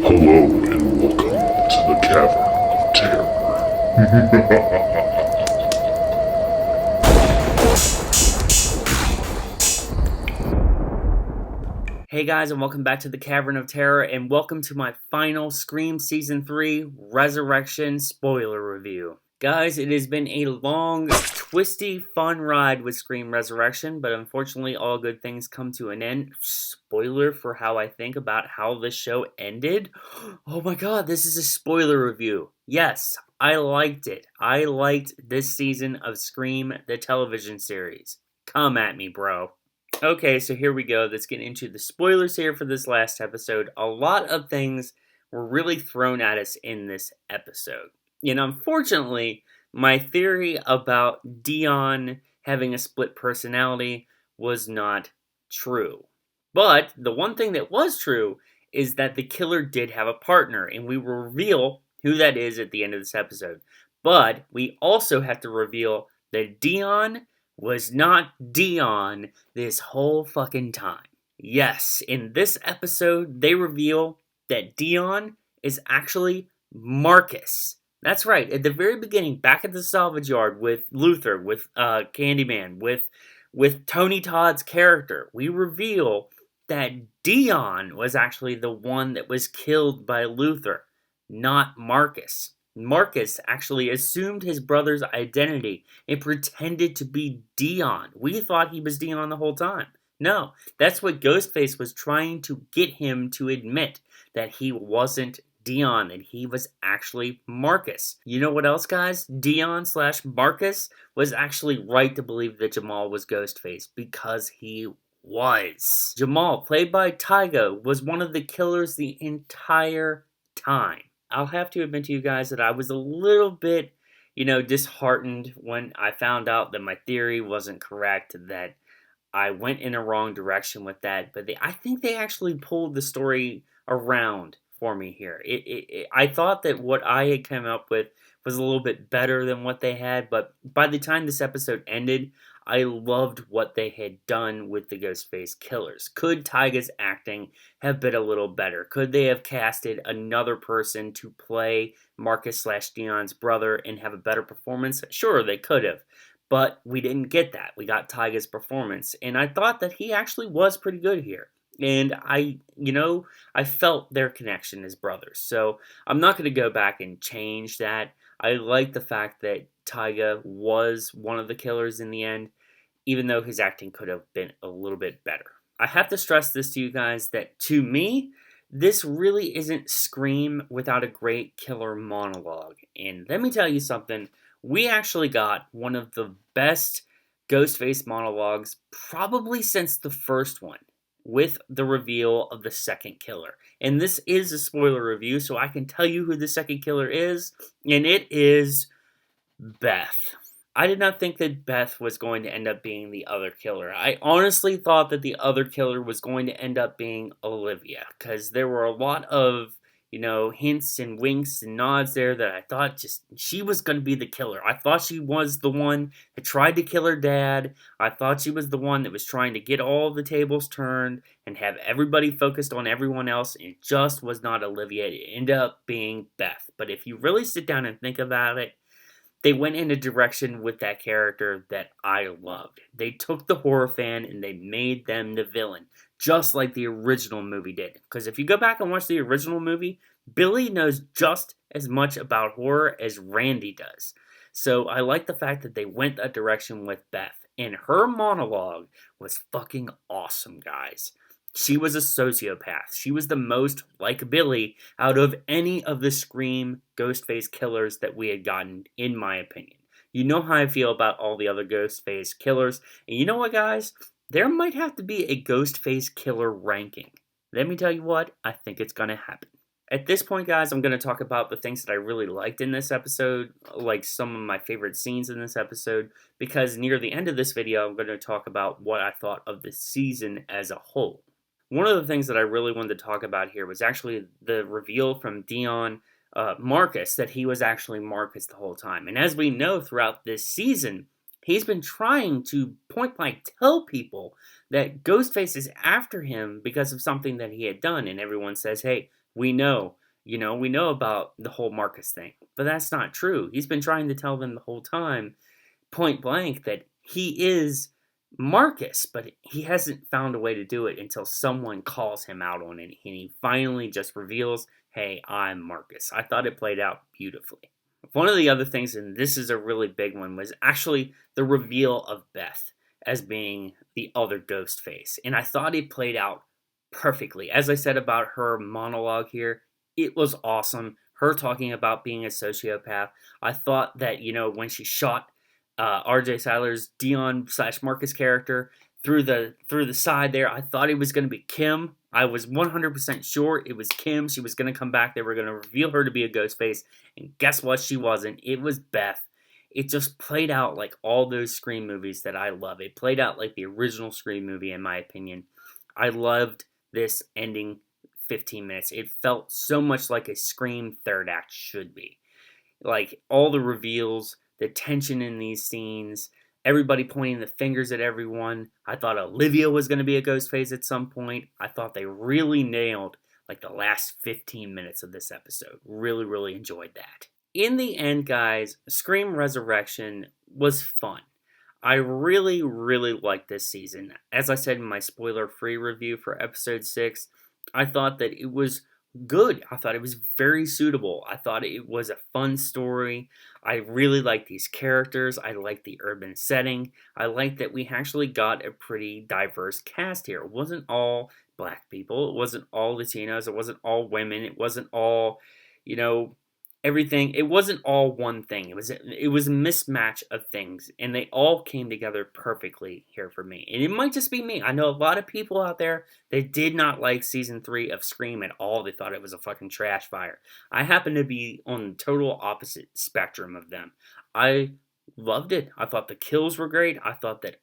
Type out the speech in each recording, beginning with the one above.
Hello and welcome to the Cavern of Terror. Hey guys, and welcome back to the Cavern of Terror, and welcome to my final Scream Season 3 Resurrection spoiler review. Guys, it has been a long, twisty, fun ride with Scream Resurrection, but unfortunately all good things come to an end. Spoiler for how I think about how the show ended? Oh my god, this is a spoiler review. Yes, I liked it. I liked this season of Scream, the television series. Come at me, bro. Okay, so here we go. Let's get into the spoilers here for this last episode. A lot of things were really thrown at us in this episode. And unfortunately, my theory about Dion having a split personality was not true. But the one thing that was true is that the killer did have a partner, and we will reveal who that is at the end of this episode. But we also have to reveal that Dion was not Dion this whole fucking time. Yes, in this episode, they reveal that Dion is actually Marcus. That's right, at the very beginning, back at the salvage yard with Luther, with Candyman, with Tony Todd's character, we reveal that Dion was actually the one that was killed by Luther, not Marcus. Marcus actually assumed his brother's identity and pretended to be Dion. We thought he was Dion the whole time. No, that's what Ghostface was trying to get him to admit, that he wasn't Dion, that he was actually Marcus. You know what else, guys? Dion slash Marcus was actually right to believe that Jamal was Ghostface, because he was. Jamal, played by Tyga, was one of the killers the entire time. I'll have to admit to you guys that I was a little bit, disheartened when I found out that my theory wasn't correct, that I went in a wrong direction with that. But I think they actually pulled the story around for me here. I thought that what I had come up with was a little bit better than what they had, but by the time this episode ended, I loved what they had done with the Ghostface killers. Could Tyga's acting have been a little better? Could they have casted another person to play Marcus slash Dion's brother and have a better performance? Sure, they could have. But we didn't get that. We got Tyga's performance. And I thought that he actually was pretty good here. And I felt their connection as brothers. So I'm not going to go back and change that. I like the fact that Tyga was one of the killers in the end, even though his acting could have been a little bit better. I have to stress this to you guys, that to me, this really isn't Scream without a great killer monologue. And let me tell you something, we actually got one of the best Ghostface monologues probably since the first one, with the reveal of the second killer. And this is a spoiler review, so I can tell you who the second killer is, and it is Beth. I did not think that Beth was going to end up being the other killer. I honestly thought that the other killer was going to end up being Olivia, because there were a lot of, hints and winks and nods there that I thought just she was going to be the killer. I thought she was the one that tried to kill her dad. I thought she was the one that was trying to get all the tables turned and have everybody focused on everyone else. And it just was not Olivia. It ended up being Beth. But if you really sit down and think about it, they went in a direction with that character that I loved. They took the horror fan and they made them the villain, just like the original movie did. Because if you go back and watch the original movie, Billy knows just as much about horror as Randy does. So I like the fact that they went that direction with Beth. And her monologue was fucking awesome, guys. She was a sociopath. She was the most like Billy out of any of the Scream Ghostface killers that we had gotten, in my opinion. You know how I feel about all the other Ghostface killers. And you know what, guys? There might have to be a Ghostface killer ranking. Let me tell you what, I think it's going to happen. At this point, guys, I'm going to talk about the things that I really liked in this episode, like some of my favorite scenes in this episode, because near the end of this video, I'm going to talk about what I thought of the season as a whole. One of the things that I really wanted to talk about here was actually the reveal from Dion Marcus, that he was actually Marcus the whole time. And as we know throughout this season, he's been trying to point blank tell people that Ghostface is after him because of something that he had done. And everyone says, hey, We know, we know about the whole Marcus thing, but that's not true. He's been trying to tell them the whole time, point blank, that he is Marcus, but he hasn't found a way to do it until someone calls him out on it, and he finally just reveals, hey, I'm Marcus. I thought it played out beautifully. One of the other things, and this is a really big one, was actually the reveal of Beth as being the other Ghostface. And I thought it played out perfectly. As I said about her monologue here, it was awesome. Her talking about being a sociopath. I thought that, when she shot RJ Cyler's Dion / Marcus character through the side there, I thought it was going to be Kim. I was 100% sure it was Kim. She was going to come back. They were going to reveal her to be a Ghostface. And guess what? She wasn't. It was Beth. It just played out like all those Scream movies that I love. It played out like the original Scream movie, in my opinion. I loved this ending 15 minutes. It felt so much like a Scream third act should be. Like all the reveals, the tension in these scenes, everybody pointing the fingers at everyone. I thought Olivia was going to be a Ghostface at some point. I thought they really nailed like the last 15 minutes of this episode. Really, really enjoyed that. In the end, guys, Scream Resurrection was fun. I really, really liked this season. As I said in my spoiler-free review for episode 6, I thought that it was good. I thought it was very suitable. I thought it was a fun story. I really liked these characters. I liked the urban setting. I liked that we actually got a pretty diverse cast here. It wasn't all black people. It wasn't all Latinos. It wasn't all women. It wasn't all, everything. It wasn't all one thing. It was a mismatch of things, and they all came together perfectly here for me. And it might just be me. I know a lot of people out there that did not like season 3 of Scream at all. They thought it was a fucking trash fire. I happen to be on the total opposite spectrum of them. I loved it. I thought the kills were great. I thought that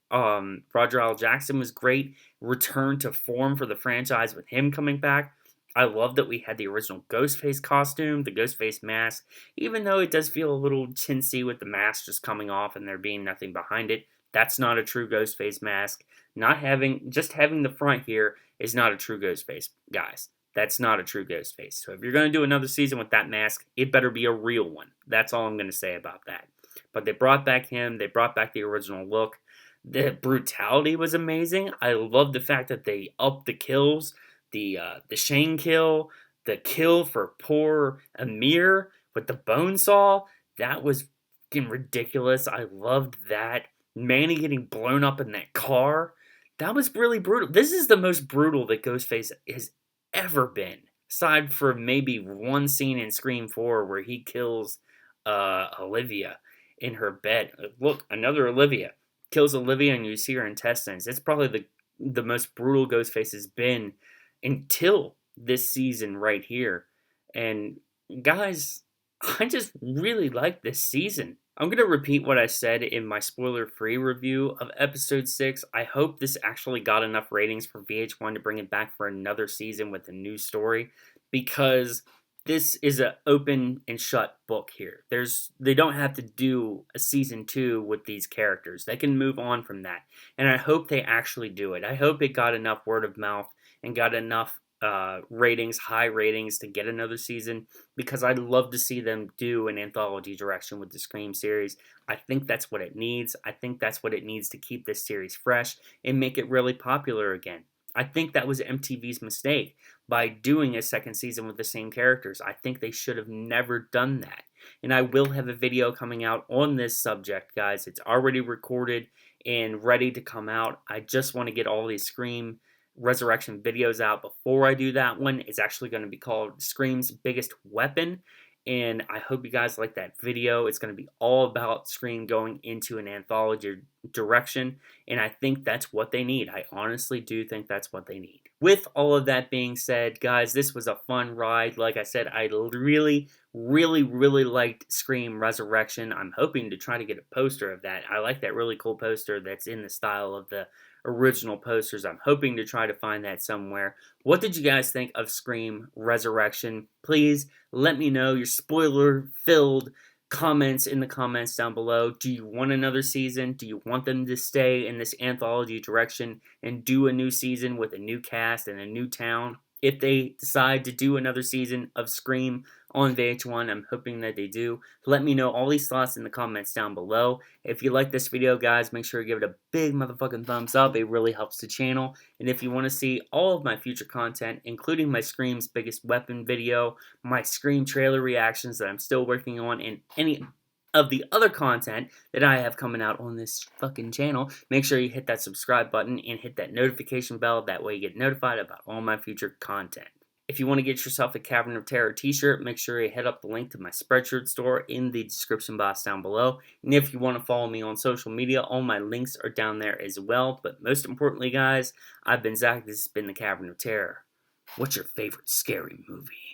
Roger L. Jackson was great. Return to form for the franchise with him coming back. I love that we had the original Ghostface costume, the Ghostface mask, even though it does feel a little chintzy with the mask just coming off and there being nothing behind it. That's not a true Ghostface mask. Just having the front here is not a true Ghostface, guys. That's not a true Ghostface. So if you're going to do another season with that mask, it better be a real one. That's all I'm going to say about that. But they brought back him. They brought back the original look. The brutality was amazing. I love the fact that they upped the kills. The Shane kill, the kill for poor Amir with the bone saw, that was fucking ridiculous. I loved that. Manny getting blown up in that car, that was really brutal. This is the most brutal that Ghostface has ever been, aside from maybe one scene in Scream 4 where he kills Olivia in her bed. Look, another Olivia. Kills Olivia and you see her intestines. It's probably the most brutal Ghostface has been until this season right here. And guys, I just really like this season. I'm going to repeat what I said in my spoiler-free review of episode 6. I hope this actually got enough ratings for VH1 to bring it back for another season with a new story, because this is an open and shut book here. They don't have to do a season 2 with these characters. They can move on from that. And I hope they actually do it. I hope it got enough word of mouth and got enough ratings, high ratings, to get another season, because I'd love to see them do an anthology direction with the Scream series. I think that's what it needs. I think that's what it needs to keep this series fresh and make it really popular again. I think that was MTV's mistake by doing a second season with the same characters. I think they should have never done that. And I will have a video coming out on this subject, guys. It's already recorded and ready to come out. I just want to get all these Scream Resurrection videos out before I do that one. It's actually going to be called Scream's Biggest Weapon, and I hope you guys like that video. It's going to be all about Scream going into an anthology direction, and I think that's what they need. I honestly do think that's what they need. With all of that being said, guys, this was a fun ride. Like I said, I really, really, really liked Scream Resurrection. I'm hoping to try to get a poster of that. I like that really cool poster that's in the style of the original posters. I'm hoping to try to find that somewhere. What did you guys think of Scream Resurrection? Please let me know your spoiler-filled comments in the comments down below. Do you want another season? Do you want them to stay in this anthology direction and do a new season with a new cast and a new town? if they decide to do another season of Scream on VH1. I'm hoping that they do. Let me know all these thoughts in the comments down below. If you like this video, guys, make sure you give it a big motherfucking thumbs up. It really helps the channel. And if you want to see all of my future content, including my Scream's Biggest Weapon video, my Scream trailer reactions that I'm still working on, and any of the other content that I have coming out on this fucking channel, make sure you hit that subscribe button and hit that notification bell. That way you get notified about all my future content. If you want to get yourself a Cavern of Terror t-shirt, make sure you hit up the link to my Spreadshirt store in the description box down below. And if you want to follow me on social media, all my links are down there as well. But most importantly, guys, I've been Zach. This has been the Cavern of Terror. What's your favorite scary movie?